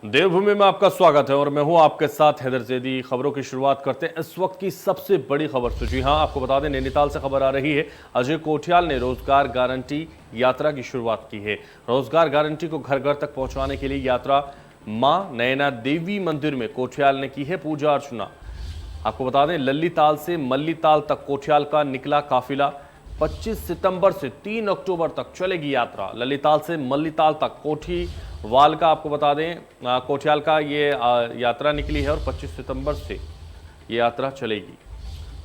देवभूमि में आपका स्वागत है और मैं हूं आपके साथ हैदर जैदी। खबरों की शुरुआत करते हैं इस वक्त की सबसे बड़ी खबर से। जी हां, आपको बता दें नैनीताल से खबर आ रही है। अजय कोठियाल ने रोजगार गारंटी यात्रा की शुरुआत की है। रोजगार गारंटी को घर घर तक पहुंचाने के लिए यात्रा मां नैना देवी मंदिर में कोठियाल ने की है पूजा अर्चना। आपको बता दें लल्लीताल से मल्लीताल तक कोठियाल का निकला काफिला। 25 सितंबर से 3 अक्टूबर तक चलेगी यात्रा। लल्लीताल से मल्लीताल तक कोठीवाल का आपको बता दें कोठियाल का ये यात्रा निकली है और 25 सितंबर से ये यात्रा चलेगी।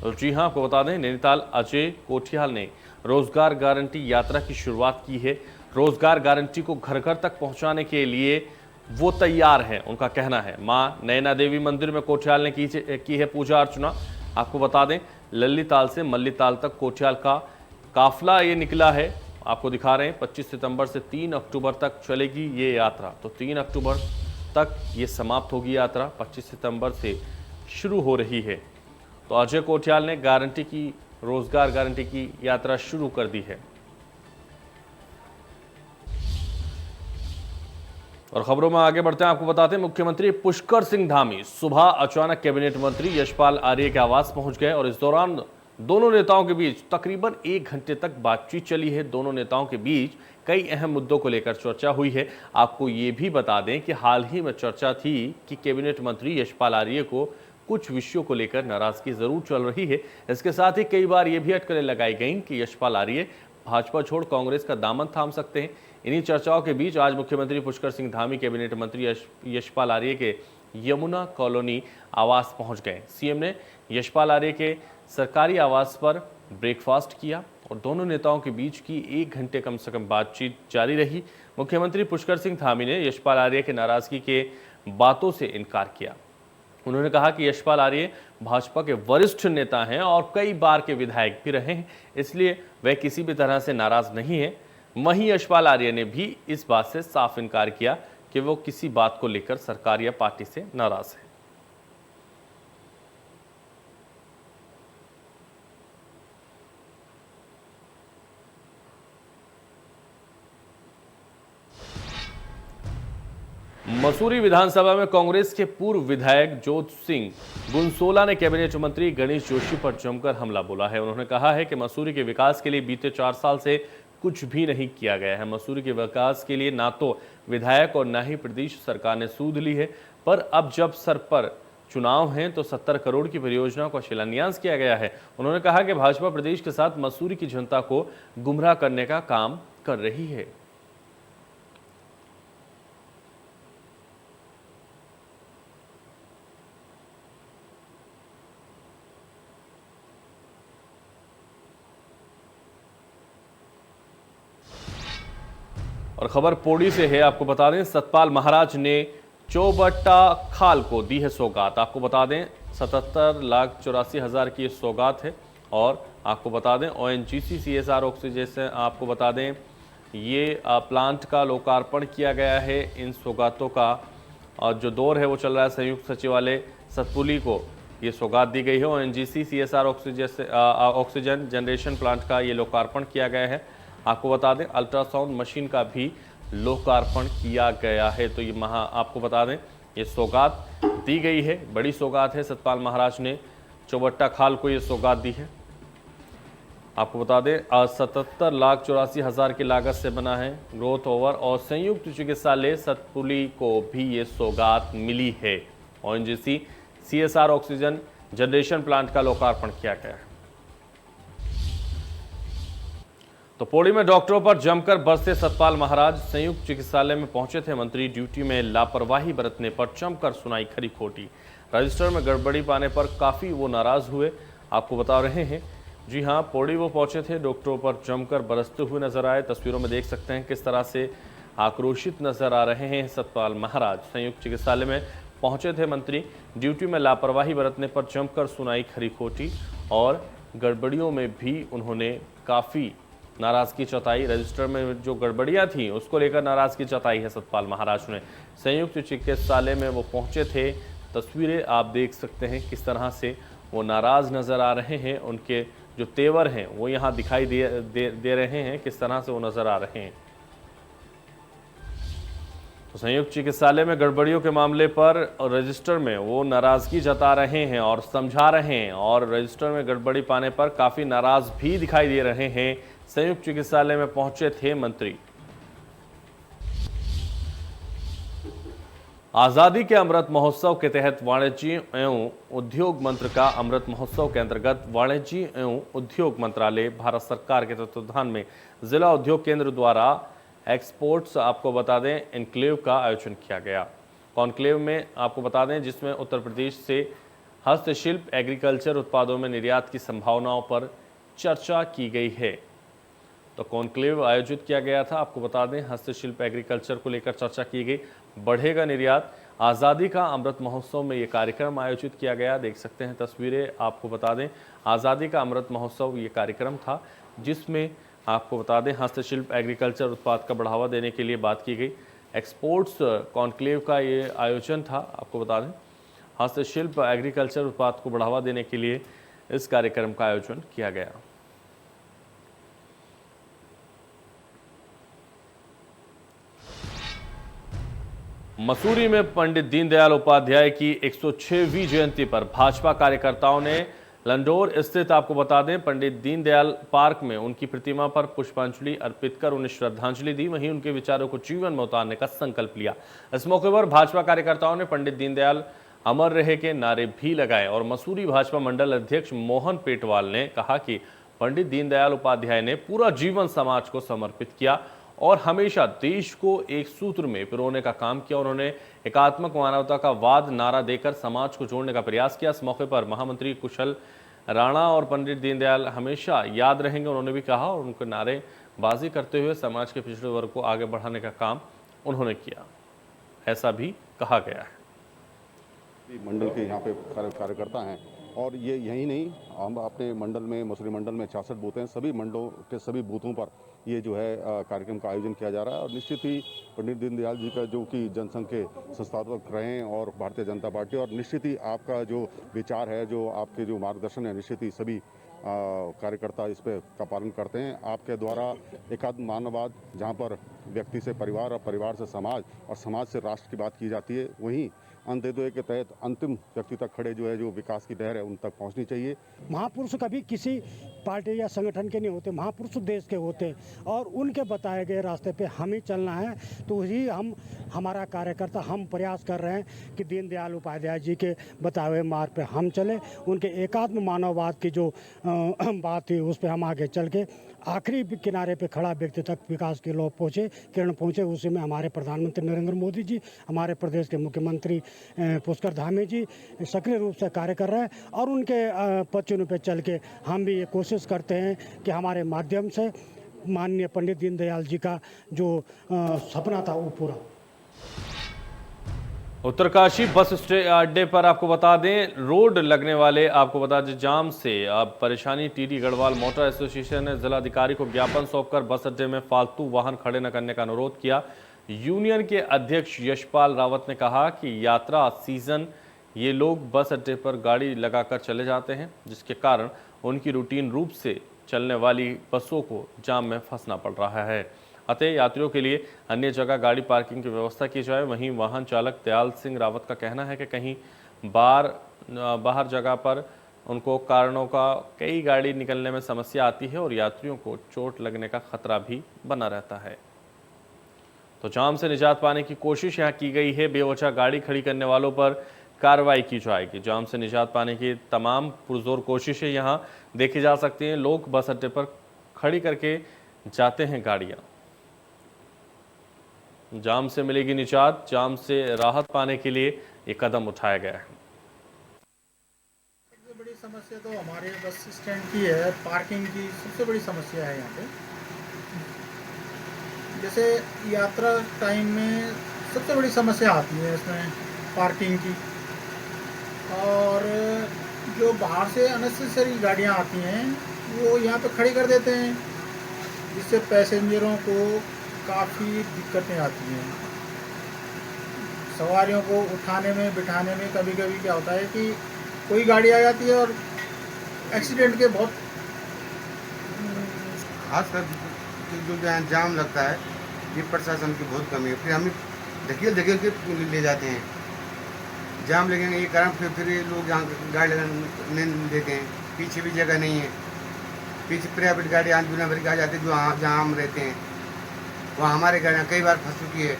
तो जी हां, आपको बता दें नैनीताल अजय कोठियाल ने रोजगार गारंटी यात्रा की शुरुआत की है। रोजगार गारंटी को घर घर तक पहुंचाने के लिए वो तैयार है, उनका कहना है। मां नैना देवी मंदिर में कोठियाल ने की है पूजा अर्चना। आपको बता दें लल्लीताल से मल्लीताल तक कोठियाल का काफिला ये निकला है। आपको दिखा रहे हैं 25 सितंबर से 3 अक्टूबर तक चलेगी ये यात्रा। तो 3 अक्टूबर तक ये समाप्त होगी यात्रा, 25 सितंबर से शुरू हो रही है। तो अजय कोठियाल ने रोजगार गारंटी की यात्रा शुरू कर दी है। और खबरों में आगे बढ़ते हैं, आपको बताते हैं मुख्यमंत्री पुष्कर सिंह धामी सुबह अचानक कैबिनेट मंत्री यशपाल आर्य के आवास पहुंच गए और इस दौरान दोनों नेताओं के बीच तकरीबन 1 घंटे तक बातचीत चली है। दोनों नेताओं के बीच कई अहम मुद्दों को लेकर चर्चा हुई है। आपको ये भी बता दें कि हाल ही में चर्चा थी कि कैबिनेट मंत्री यशपाल आर्य को कुछ विषयों को लेकर नाराजगी जरूर चल रही है। इसके साथ ही कई बार ये भी अटकलें लगाई गई कि यशपाल आर्य भाजपा छोड़ कांग्रेस का दामन थाम सकते हैं। इन्हीं चर्चाओं के बीच आज मुख्यमंत्री पुष्कर सिंह धामी कैबिनेट मंत्री यशपाल आर्य के यमुना कॉलोनी आवास पहुंच गए। सीएम ने यशपाल आर्य के सरकारी आवास पर ब्रेकफास्ट किया और दोनों नेताओं के बीच की 1 घंटे कम से कम बातचीत जारी रही। मुख्यमंत्री पुष्कर सिंह धामी ने यशपाल आर्य के नाराजगी के बातों से इनकार किया। उन्होंने कहा कि यशपाल आर्य भाजपा के वरिष्ठ नेता हैं और कई बार के विधायक भी रहे हैं, इसलिए वे किसी भी तरह से नाराज नहीं हैं। वहीं यशपाल आर्य ने भी इस बात से साफ इनकार किया कि वो किसी बात को लेकर सरकार या पार्टी से नाराज है। मसूरी विधानसभा में कांग्रेस के पूर्व विधायक जोत सिंह गुनसोला ने कैबिनेट मंत्री गणेश जोशी पर जमकर हमला बोला है। उन्होंने कहा है कि मसूरी के विकास के लिए बीते 4 साल से कुछ भी नहीं किया गया है। मसूरी के विकास के लिए ना तो विधायक और ना ही प्रदेश सरकार ने सूद ली है, पर अब जब सर पर चुनाव हैं तो 70 करोड़ की परियोजना का शिलान्यास किया गया है। उन्होंने कहा कि भाजपा प्रदेश के साथ मसूरी की जनता को गुमराह करने का काम कर रही है। और खबर पौड़ी से है। आपको बता दें सतपाल महाराज ने चौबट्टा खाल को दी है सौगात। आपको बता दें 77,84,000 की सौगात है। और आपको बता दें ONGC CSR ऑक्सीजन से आपको बता दें ये प्लांट का लोकार्पण किया गया है। इन सौगातों का जो दौर है वो चल रहा है। संयुक्त सचिवालय सतपुली को ये सौगात दी गई है। ONGC CSR oxygen generation plant का ये लोकार्पण किया गया है। आपको बता दें अल्ट्रासाउंड मशीन का भी लोकार्पण किया गया है। तो ये आपको बता दें ये सौगात दी गई है, बड़ी सौगात है। सतपाल महाराज ने चौबट्टा खाल को ये सौगात दी है। आपको बता दें 77,84,000 की लागत से बना है ग्रोथ ओवर और संयुक्त चिकित्सालय सतपुली को भी ये सौगात मिली है। ONGC CSR oxygen generation plant का लोकार्पण किया गया है। तो पौड़ी में डॉक्टरों पर जमकर बरसे सतपाल महाराज। संयुक्त चिकित्सालय में पहुंचे थे मंत्री, ड्यूटी में लापरवाही बरतने पर जमकर सुनाई खरी खोटी। रजिस्टर में गड़बड़ी पाने पर काफी वो नाराज हुए। आपको बता रहे हैं, जी हां, पौड़ी वो पहुंचे थे, डॉक्टरों पर जमकर बरसते हुए नजर आए। तस्वीरों में देख सकते हैं किस तरह से आक्रोशित नजर आ रहे हैं सतपाल महाराज। संयुक्त चिकित्सालय में पहुंचे थे मंत्री, ड्यूटी में लापरवाही बरतने पर जमकर सुनाई खरी खोटी और गड़बड़ियों में भी उन्होंने काफी नाराजगी जताई। रजिस्टर में जो गड़बड़ियां थी उसको लेकर नाराजगी जताई है सतपाल महाराज ने। संयुक्त चिकित्सालय में वो पहुंचे थे। तस्वीरें आप देख सकते हैं किस तरह से वो नाराज नजर आ रहे हैं। उनके जो तेवर हैं वो यहाँ दिखाई दे रहे हैं, किस तरह से वो नजर आ रहे हैं। तो संयुक्त चिकित्सालय में गड़बड़ियों के मामले पर रजिस्टर में वो नाराजगी जता रहे हैं और समझा रहे हैं, और रजिस्टर में गड़बड़ी पाने पर काफी नाराज भी दिखाई दे रहे हैं। संयुक्त चिकित्सालय में पहुंचे थे मंत्री। आजादी के अमृत महोत्सव के तहत वाणिज्य एवं उद्योग मंत्र का अमृत महोत्सव के अंतर्गत वाणिज्य एवं उद्योग मंत्रालय भारत सरकार के तत्वाधान में जिला उद्योग केंद्र द्वारा एक्सपोर्ट्स आपको बता दें एनक्लेव का आयोजन किया गया। कॉन्क्लेव में आपको बता दें जिसमें उत्तर प्रदेश से हस्तशिल्प एग्रीकल्चर उत्पादों में निर्यात की संभावनाओं पर चर्चा की गई है। तो कॉन्क्लेव आयोजित किया गया था, आपको बता दें हस्तशिल्प एग्रीकल्चर को लेकर चर्चा की गई, बढ़ेगा निर्यात। आज़ादी का अमृत महोत्सव में ये कार्यक्रम आयोजित किया गया, देख सकते हैं तस्वीरें। आपको बता दें आज़ादी का अमृत महोत्सव ये कार्यक्रम था जिसमें आपको बता दें हस्तशिल्प एग्रीकल्चर उत्पाद का बढ़ावा देने के लिए बात की गई। एक्सपोर्ट्स कॉन्क्लेव का ये आयोजन था, आपको बता दें हस्तशिल्प एग्रीकल्चर उत्पाद को बढ़ावा देने के लिए इस कार्यक्रम का आयोजन किया गया। मसूरी में पंडित दीनदयाल उपाध्याय की 106वीं जयंती पर भाजपा कार्यकर्ताओं ने लंडौर स्थित आपको बता दें पंडित दीनदयाल पार्क में उनकी प्रतिमा पर पुष्पांजलि अर्पित कर उन्हें श्रद्धांजलि दी। वहीं उनके विचारों को जीवन में उतारने का संकल्प लिया। इस मौके पर भाजपा कार्यकर्ताओं ने पंडित दीनदयाल अमर रहे के नारे भी लगाए और मसूरी भाजपा मंडल अध्यक्ष मोहन पेटवाल ने कहा कि पंडित दीनदयाल उपाध्याय ने पूरा जीवन समाज को समर्पित किया और हमेशा देश को एक सूत्र में पिरोने का काम किया। उन्होंने एकात्मक मानवता का वाद नारा देकर समाज को जोड़ने का प्रयास किया। इस मौके पर महामंत्री कुशल राणा और पंडित दीनदयाल हमेशा याद रहेंगे उन्होंने भी कहा, और उनके नारेबाजी करते हुए समाज के पिछड़े वर्ग को आगे बढ़ाने का काम उन्होंने किया, ऐसा भी कहा गया है। मंडल के यहाँ पे कार्यकर्ता हैं और ये यही नहीं, हम अपने मंडल में मसूरी मंडल में 66 बूथ हैं, सभी मंडलों के सभी बूथों पर ये जो है कार्यक्रम का आयोजन किया जा रहा है। और निश्चित ही पंडित दीनदयाल जी का जो कि जनसंघ के संस्थापक रहे हैं और भारतीय जनता पार्टी, और निश्चित ही आपका जो विचार है, जो आपके जो मार्गदर्शन है, निश्चित ही सभी कार्यकर्ता इस पे का पालन करते हैं। आपके द्वारा एकात्म मानववाद, जहाँ पर व्यक्ति से परिवार और परिवार से समाज और समाज से राष्ट्र की बात की जाती है, वहीं अंत्योदय के तहत अंतिम व्यक्ति तक खड़े जो है जो विकास की लहर है उन तक पहुंचनी चाहिए। महापुरुष कभी किसी पार्टी या संगठन के नहीं होते, महापुरुष देश के होते, और उनके बताए गए रास्ते पे हम ही चलना है। तो ही हमारा कार्यकर्ता हम प्रयास कर रहे हैं कि दीनदयाल उपाध्याय जी के बताए हुए मार्ग पे हम चले। उनके एकात्म मानववाद की जो बात थी उस पर हम आगे चल के आखिरी किनारे पे खड़ा व्यक्ति तक विकास के लोग पहुँचे, किरण पहुँचे। उसी में हमारे प्रधानमंत्री नरेंद्र मोदी जी, हमारे प्रदेश के मुख्यमंत्री पुष्कर धामी जी सक्रिय रूप से कार्य कर रहे हैं, और उनके पचनों पे चल के हम भी ये कोशिश करते हैं कि हमारे माध्यम से माननीय पंडित दीनदयाल जी का जो सपना था वो पूरा। उत्तरकाशी बस अड्डे पर आपको बता दें रोड लगने वाले आपको बता दें जाम से अब परेशानी। टीडी गढ़वाल मोटर एसोसिएशन ने जिलाधिकारी को ज्ञापन सौंपकर बस अड्डे में फालतू वाहन खड़े न करने का अनुरोध किया। यूनियन के अध्यक्ष यशपाल रावत ने कहा कि यात्रा सीजन ये लोग बस अड्डे पर गाड़ी लगाकर चले जाते हैं, जिसके कारण उनकी रूटीन रूप से चलने वाली बसों को जाम में फंसना पड़ रहा है। अतः यात्रियों के लिए अन्य जगह गाड़ी पार्किंग की व्यवस्था की जाए। वहीं वाहन चालक दयाल सिंह रावत का कहना है कि कहीं बाहर जगह पर उनको कारणों का कई गाड़ी निकलने में समस्या आती है और यात्रियों को चोट लगने का खतरा भी बना रहता है। तो जाम से निजात पाने की कोशिश यहाँ की गई है। बेवजह गाड़ी खड़ी करने वालों पर कार्रवाई की जाएगी। जाम से निजात पाने की तमाम पुरजोर कोशिशें यहाँ देखी जा सकती हैं। लोग बस अड्डे पर खड़ी करके जाते हैं गाड़ियाँ। जाम से मिलेगी निजात, जाम से राहत पाने के लिए ये कदम उठाया गया है। सबसे बड़ी समस्या तो हमारे बस स्टैंड की है, पार्किंग की सबसे बड़ी समस्या है यहाँ पे। जैसे यात्रा टाइम में सबसे बड़ी समस्या आती है इसमें पार्किंग की, और जो बाहर से अननेसेसरी गाड़ियाँ आती हैं वो यहाँ पे खड़ी कर देते हैं, जिससे पैसेंजरों को काफ़ी दिक्कतें आती हैं। सवारियों को उठाने में बिठाने में कभी कभी क्या होता है कि कोई गाड़ी आ जाती है और एक्सीडेंट के बहुत खासकर जो जाम लगता है, ये प्रशासन की बहुत कमी है। फिर हम धकेल के ले जाते हैं। जाम लगेंगे ये कारण फिर ये लोग यहाँ गाड़ी लगाने देते हैं। पीछे भी जगह नहीं है, पीछे प्राइवेट गाड़ी आज दुनिया भर की आ जाती है, जो जहाँ हम रहते हैं वहाँ हमारे गाड़ियाँ कई बार फंस चुकी है।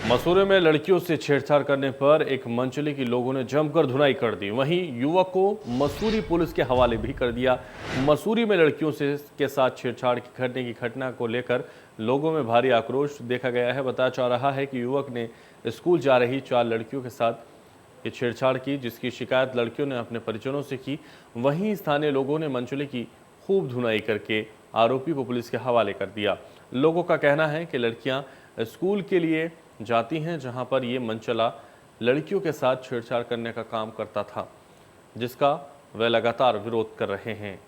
मसूरी में लड़कियों से छेड़छाड़ करने पर एक मंचले की लोगों ने जमकर धुनाई कर दी। वहीं युवक को मसूरी पुलिस के हवाले भी कर दिया। मसूरी में लड़कियों के साथ छेड़छाड़ करने की घटना को लेकर लोगों में भारी आक्रोश देखा गया है। बताया जा रहा है कि युवक ने स्कूल जा रही 4 लड़कियों के साथ ये छेड़छाड़ की, जिसकी शिकायत लड़कियों ने अपने परिजनों से की। वहीं स्थानीय लोगों ने मंचले की खूब धुनाई करके आरोपी को पुलिस के हवाले कर दिया। लोगों का कहना है कि लड़कियां स्कूल के लिए जाती हैं, जहां पर ये मंचला लड़कियों के साथ छेड़छाड़ करने का काम करता था, जिसका वे लगातार विरोध कर रहे हैं।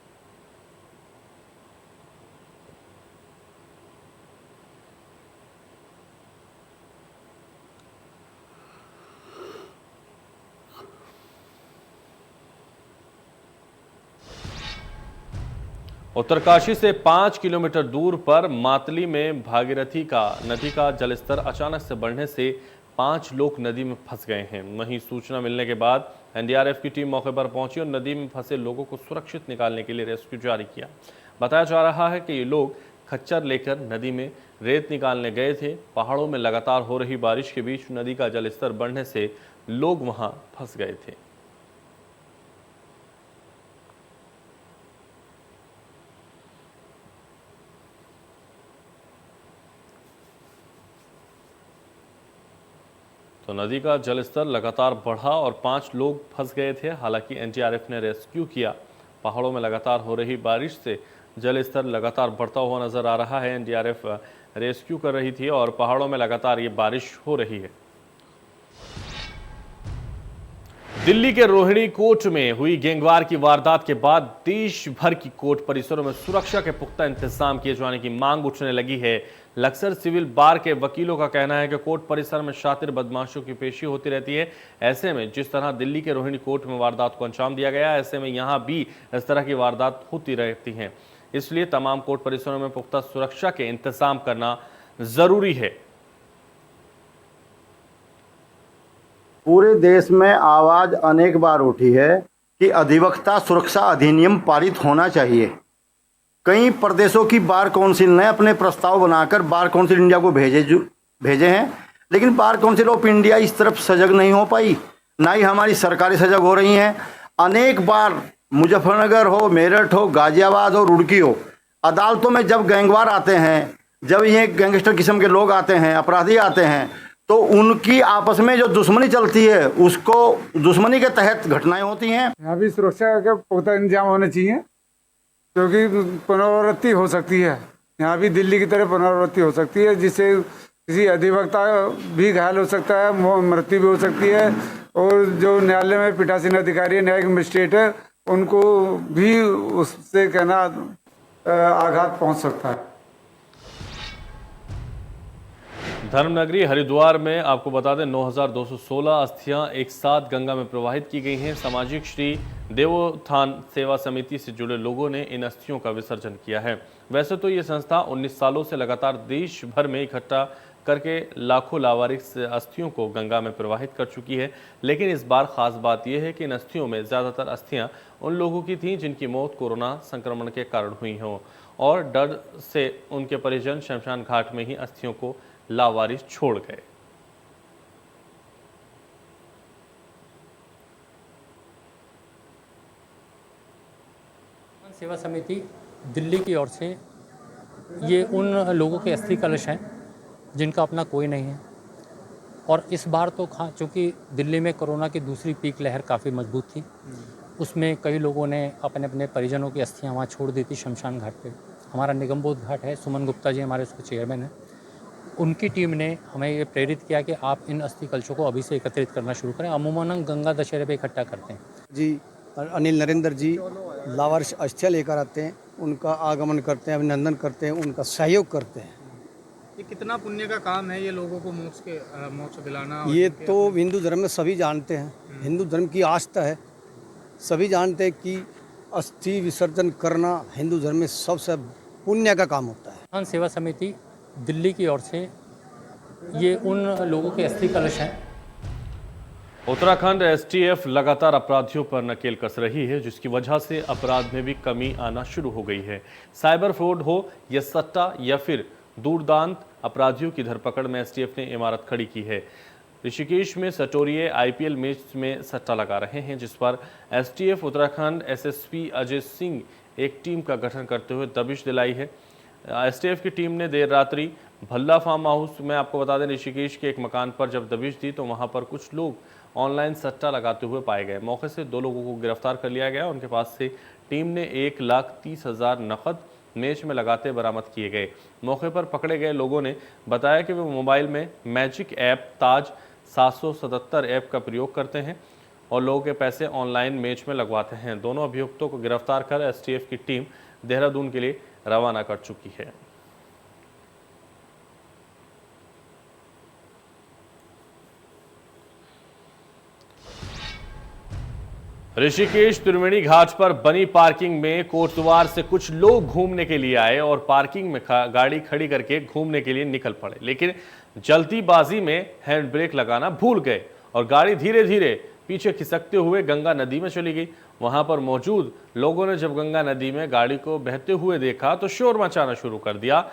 उत्तरकाशी से 5 किलोमीटर दूर पर मातली में भागीरथी नदी का जलस्तर अचानक से बढ़ने से 5 लोग नदी में फंस गए हैं। वहीं सूचना मिलने के बाद एनडीआरएफ की टीम मौके पर पहुंची और नदी में फंसे लोगों को सुरक्षित निकालने के लिए रेस्क्यू जारी किया। बताया जा रहा है कि ये लोग खच्चर लेकर नदी में रेत निकालने गए थे। पहाड़ों में लगातार हो रही बारिश के बीच नदी का जलस्तर बढ़ने से लोग वहां फंस गए थे। तो नदी का जलस्तर लगातार बढ़ा और 5 लोग फंस गए थे। हालांकि एनडीआरएफ ने रेस्क्यू किया। पहाड़ों में लगातार हो रही बारिश से जलस्तर लगातार बढ़ता हुआ नजर आ रहा है। एनडीआरएफ रेस्क्यू कर रही थी और पहाड़ों में लगातार ये बारिश हो रही है। दिल्ली के रोहिणी कोर्ट में हुई गैंगवार की वारदात के बाद देश भर की कोर्ट परिसरों में सुरक्षा के पुख्ता इंतजाम किए जाने की मांग उठने लगी है। लक्सर सिविल बार के वकीलों का कहना है कि कोर्ट परिसर में शातिर बदमाशों की पेशी होती रहती है। ऐसे में जिस तरह दिल्ली के रोहिणी कोर्ट में वारदात को अंजाम दिया गया, ऐसे में यहां भी इस तरह की वारदात होती रहती हैं। इसलिए तमाम कोर्ट परिसरों में पुख्ता सुरक्षा के इंतजाम करना जरूरी है। पूरे देश में आवाज अनेक बार उठी है कि अधिवक्ता सुरक्षा अधिनियम पारित होना चाहिए। कई प्रदेशों की बार काउंसिल ने अपने प्रस्ताव बनाकर बार काउंसिल इंडिया को भेजे हैं, लेकिन बार काउंसिल ऑफ इंडिया इस तरफ सजग नहीं हो पाई, ना ही हमारी सरकारें सजग हो रही हैं। अनेक बार मुजफ्फरनगर हो, मेरठ हो, गाजियाबाद हो, रुड़की हो, अदालतों में जब गैंगवार आते हैं, जब ये गैंगस्टर किस्म के लोग आते हैं, अपराधी आते हैं, तो उनकी आपस में जो दुश्मनी चलती है, उसको दुश्मनी के तहत घटनाएं होती हैं। यहाँ भी सुरक्षा का पुख्ता इंतजाम होने चाहिए, क्योंकि पुनरावृत्ति हो सकती है। यहाँ भी दिल्ली की तरह पुनरावृत्ति हो सकती है, जिससे किसी अधिवक्ता भी घायल हो सकता है, मृत्यु भी हो सकती है, और जो न्यायालय में पीठासीन अधिकारी, न्यायिक मजिस्ट्रेट है, उनको भी उससे कहना आघात पहुँच सकता है। धर्मनगरी हरिद्वार में आपको बता दें 9216 अस्थियां एक साथ गंगा में प्रवाहित की गई हैं। सामाजिक श्री देवोत्थान सेवा समिति से जुड़े लोगों ने इन अस्थियों का विसर्जन किया है। वैसे तो ये संस्था 19 सालों से लगातार देश भर में इकट्ठा करके लाखों लावारिस अस्थियों को गंगा में प्रवाहित कर चुकी है, लेकिन इस बार खास बात यह है कि इन अस्थियों में ज़्यादातर अस्थियां उन लोगों की थीं जिनकी मौत कोरोना संक्रमण के कारण हुई हो और डर से उनके परिजन शमशान घाट में ही अस्थियों को लावारिस छोड़ गए। सेवा समिति दिल्ली की ओर से ये उन लोगों के अस्थि कलश हैं जिनका अपना कोई नहीं है, और इस बार तो चूँकि दिल्ली में कोरोना की दूसरी पीक लहर काफ़ी मजबूत थी, उसमें कई लोगों ने अपने अपने परिजनों की अस्थियां वहाँ छोड़ दी थी शमशान घाट पे। हमारा निगमबोध घाट है, सुमन गुप्ता जी हमारे उसके चेयरमैन हैं, उनकी टीम ने हमें ये प्रेरित किया कि आप इन अस्थि कलशों को अभी से एकत्रित करना शुरू करें। अमूमन गंगा दशहरे पे इकट्ठा करते हैं जी। अनिल नरेंद्र जी लावारिस अस्थियां लेकर आते हैं, उनका आगमन करते हैं, अभिनंदन करते हैं, उनका सहयोग करते हैं। ये कितना पुण्य का काम है ये लोगों को मोक्ष दिलाना। ये तो हिंदू धर्म में सभी जानते हैं, हिंदू धर्म की आस्था है, सभी जानते हैं कि अस्थि विसर्जन करना हिंदू धर्म में सबसे पुण्य का काम होता है। सेवा समिति दिल्ली की ओर से ये उन लोगों के अस्थि कलश हैं। उत्तराखंड एसटीएफ लगातार अपराधियों पर नकेल कस रही है, जिसकी वजह से अपराध में भी कमी आना शुरू हो गई है। साइबर फ्रॉड हो या सट्टा या फिर दूरदांत अपराधियों की धरपकड़ में एसटीएफ ने इमारत खड़ी की है। ऋषिकेश में सटोरिये आईपीएल मैच में सट्टा लगा रहे हैं, जिस पर एसटीएफ उत्तराखंड एसएसपी अजय सिंह एक टीम का गठन करते हुए दबिश दिलाई है। एसटीएफ की टीम ने देर रात्रि भल्ला फार्म हाउस में, आपको बता दें, ऋषिकेश के एक मकान पर जब दबिश दी तो वहां पर कुछ लोग ऑनलाइन सट्टा लगाते हुए पाए गए। मौके से 2 लोगों को गिरफ्तार कर लिया गया। उनके पास से टीम ने 1,30,000 नकद मैच में लगाते बरामद किए गए। मौके पर पकड़े गए लोगों ने बताया कि वे मोबाइल में मैजिक ऐप ताज 777 ऐप का प्रयोग करते हैं और लोगों के पैसे ऑनलाइन मैच में लगवाते हैं। दोनों अभियुक्तों को गिरफ्तार कर एसटीएफ की टीम देहरादून के लिए रवाना कर चुकी है। ऋषिकेश त्रिवेणी घाट पर बनी पार्किंग में कोटद्वार से कुछ लोग घूमने के लिए आए और पार्किंग में गाड़ी खड़ी करके घूमने के लिए निकल पड़े, लेकिन जल्दीबाजी में हैंड ब्रेक लगाना भूल गए और गाड़ी धीरे धीरे पीछे खिसकते हुए गंगा नदी में चली गई। वहां पर मौजूद लोगों ने जब गंगा नदी में गाड़ी को बहते हुए देखा तो शोर मचाना शुरू कर दिया।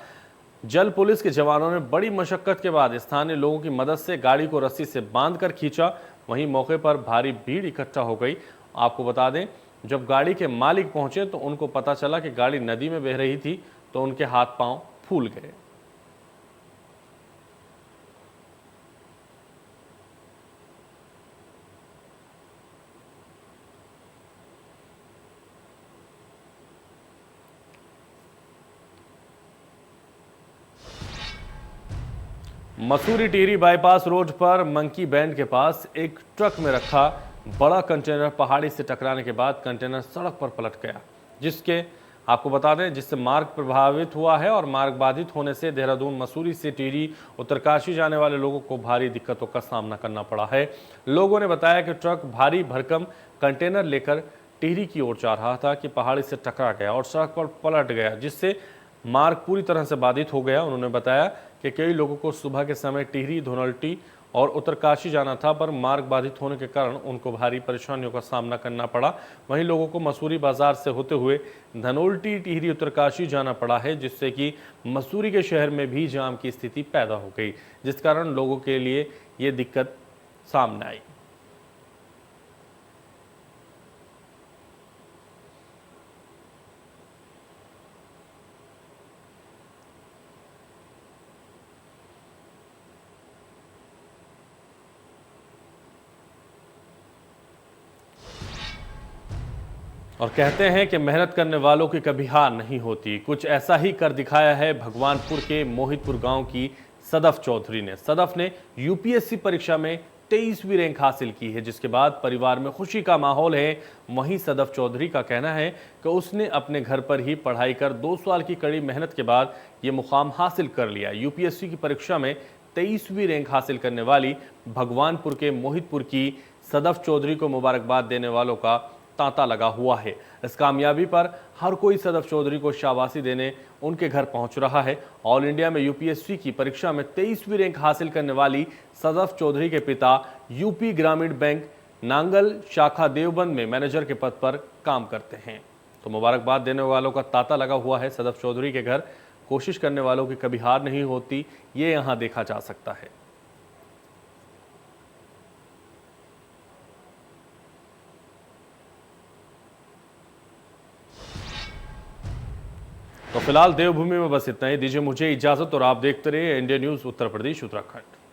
जल पुलिस के जवानों ने बड़ी मशक्कत के बाद स्थानीय लोगों की मदद से गाड़ी को रस्सी से बांधकर खींचा। वहीं मौके पर भारी भीड़ इकट्ठा हो गई। आपको बता दें, जब गाड़ी के मालिक पहुंचे तो उनको पता चला कि गाड़ी नदी में बह रही थी, तो उनके हाथ पांव फूल गए। मसूरी टिहरी बाईपास रोड पर मंकी बैंड के पास एक ट्रक में रखा बड़ा कंटेनर पहाड़ी से टकराने के बाद कंटेनर सड़क पर पलट गया, आपको बता दें जिससे मार्ग प्रभावित हुआ है और मार्ग बाधित होने से देहरादून मसूरी से टिहरी उत्तरकाशी जाने वाले लोगों को भारी दिक्कतों का सामना करना पड़ा है। लोगों ने बताया कि ट्रक भारी भरकम कंटेनर लेकर टिहरी की ओर जा रहा था कि पहाड़ी से टकरा गया और सड़क पर पलट गया, जिससे मार्ग पूरी तरह से बाधित हो गया। उन्होंने बताया कि कई लोगों को सुबह के समय टिहरी, धोनल्टी और उत्तरकाशी जाना था, पर मार्ग बाधित होने के कारण उनको भारी परेशानियों का सामना करना पड़ा। वहीं लोगों को मसूरी बाजार से होते हुए धनोल्टी, टिहरी, उत्तरकाशी जाना पड़ा है, जिससे कि मसूरी के शहर में भी जाम की स्थिति पैदा हो गई, जिस कारण लोगों के लिए ये दिक्कत सामने आई। और कहते हैं कि मेहनत करने वालों की कभी हार नहीं होती। कुछ ऐसा ही कर दिखाया है भगवानपुर के मोहितपुर गांव की सदफ चौधरी ने। सदफ ने यूपीएससी परीक्षा में 23वीं रैंक हासिल की है, जिसके बाद परिवार में खुशी का माहौल है। वहीं सदफ चौधरी का कहना है कि उसने अपने घर पर ही पढ़ाई कर 2 साल की कड़ी मेहनत के बाद ये मुकाम हासिल कर लिया। यूपीएससी की परीक्षा में 23वीं रैंक हासिल करने वाली भगवानपुर के मोहितपुर की सदफ चौधरी को मुबारकबाद देने वालों का तांता लगा हुआ है। इस कामयाबी पर हर कोई सदफ चौधरी को शाबाशी देने उनके घर पहुंच रहा है। ऑल इंडिया में यूपीएससी की परीक्षा में 23वीं रैंक हासिल करने वाली सदफ चौधरी के पिता यूपी ग्रामीण बैंक नांगल शाखा देवबंद में मैनेजर के पद पर काम करते हैं। तो मुबारकबाद देने वालों का तांता लगा हुआ है सदफ चौधरी के घर। कोशिश करने वालों की कभी हार नहीं होती, ये यहाँ देखा जा सकता है। तो फिलहाल देवभूमि में बस इतना ही। दीजिए मुझे इजाजत और आप देखते रहिए इंडिया न्यूज उत्तर प्रदेश उत्तराखंड।